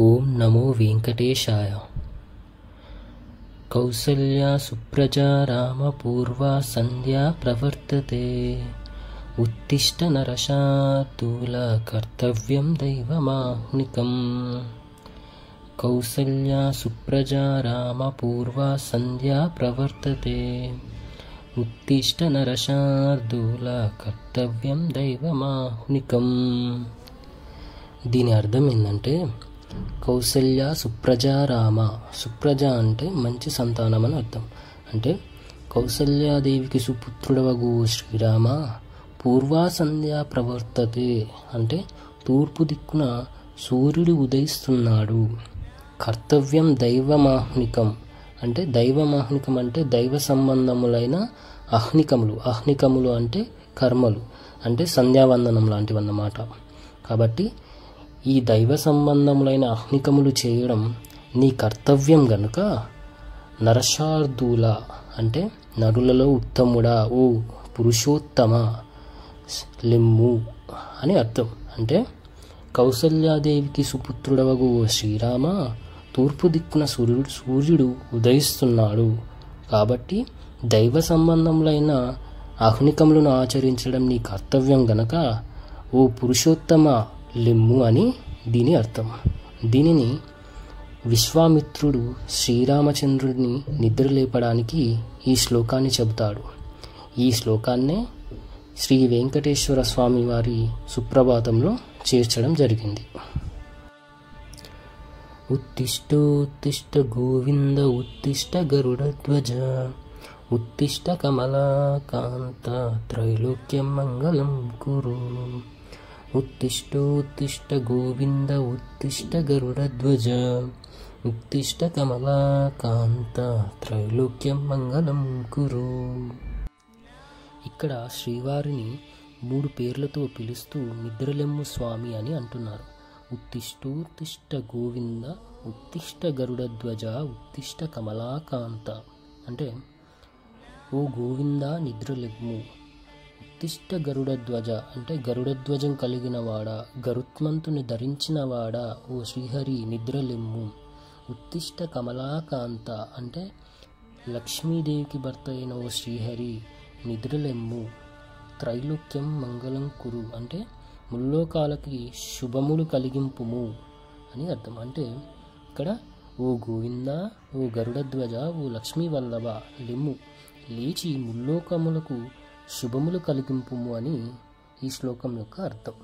ఓం నమో వెంకటేశాయ. కౌసల్యా సుప్రజా రామ పూర్వా సంధ్యా ప్రవర్తతే. ఉత్తిష్ట నరశార్దూల కర్తవ్యం దైవమాహ్నికం. కౌసల్యా సుప్రజా రామ పూర్వా సంధ్యా ప్రవర్తతే. ఉత్తిష్ట నరశార్దూల కర్తవ్యం దైవమాహ్నికం. దీని అర్థం ఏంటంటే, కౌసల్య సుప్రజా రామ. సుప్రజ అంటే మంచి సంతానం అని అర్థం. అంటే కౌసల్యాదేవికి సుపుత్రుడవగు శ్రీరామ పూర్వా సంధ్యా ప్రవర్తతే అంటే తూర్పు దిక్కున సూర్యుడు ఉదయిస్తున్నాడు. కర్తవ్యం దైవమాహ్నికం అంటే దైవమాహ్నికం అంటే దైవ సంబంధములైన ఆహ్నికములు. ఆహ్నికములు అంటే కర్మలు, అంటే సంధ్యావందనం లాంటివన్నమాట. కాబట్టి ఈ దైవ సంబంధములైన ఆహ్నికములు చేయడం నీ కర్తవ్యం గనుక నరశార్దూల అంటే నరులలో ఉత్తముడా, ఓ పురుషోత్తమ లెమ్ము అని అర్థం. అంటే కౌసల్యాదేవికి సుపుత్రుడవగు శ్రీరామ తూర్పు దిక్కున సూర్యుడు ఉదయిస్తున్నాడు. కాబట్టి దైవ సంబంధములైన ఆహ్నికములను ఆచరించడం నీ కర్తవ్యం గనక ఓ పురుషోత్తమ లెమ్ము అని దీని అర్థం. దీనిని విశ్వామిత్రుడు శ్రీరామచంద్రుడిని నిద్రలేపడానికి ఈ శ్లోకాన్ని చెబుతాడు. ఈ శ్లోకాన్నే శ్రీ వెంకటేశ్వర స్వామి వారి సుప్రభాతంలో చేర్చడం జరిగింది. ఉత్తిష్టోత్తిష్ట గోవింద ఉత్తిష్ట గరుడధ్వజ ఉత్తిష్ట కమలాకాంత త్రైలోక్యం మంగళం కురు. ఉత్తిష్టోత్తిష్ట గోవింద ఉత్తిష్ట గరుడధ్వజ ఉత్తిష్ట కమలాకాంత త్రైలోక్యం మంగళం కురు. ఇక్కడ శ్రీవారిని 3 పేర్లతో పిలుస్తూ నిద్రలెమ్ము స్వామి అని అంటున్నారు. ఉత్తిష్టోత్తిష్ట గోవింద ఉత్తిష్ట గరుడధ్వజ ఉత్తిష్ట కమలాకాంత అంటే ఓ గోవింద నిద్రలెమ్ము. ఉత్తిష్ట గరుడధ్వజ అంటే గరుడధ్వజం కలిగిన వాడా, గరుత్మంతుని ధరించిన వాడా, ఓ శ్రీహరి నిద్రలెమ్ము. ఉత్తిష్ట కమలాకాంత అంటే లక్ష్మీదేవికి భర్త అయిన ఓ శ్రీహరి నిద్రలెమ్ము. త్రైలోక్యం మంగళం కురు అంటే ముల్లోకాలకి శుభములు కలిగింపుము అని అర్థం. అంటే ఇక్కడ ఓ గోవింద, ఓ గరుడధ్వజ, ఓ లక్ష్మీ వల్లభ లెమ్ము, లేచి ముల్లోకములకు శుభములు కలిగింపుము అని ఈ శ్లోకం యొక్క అర్థం.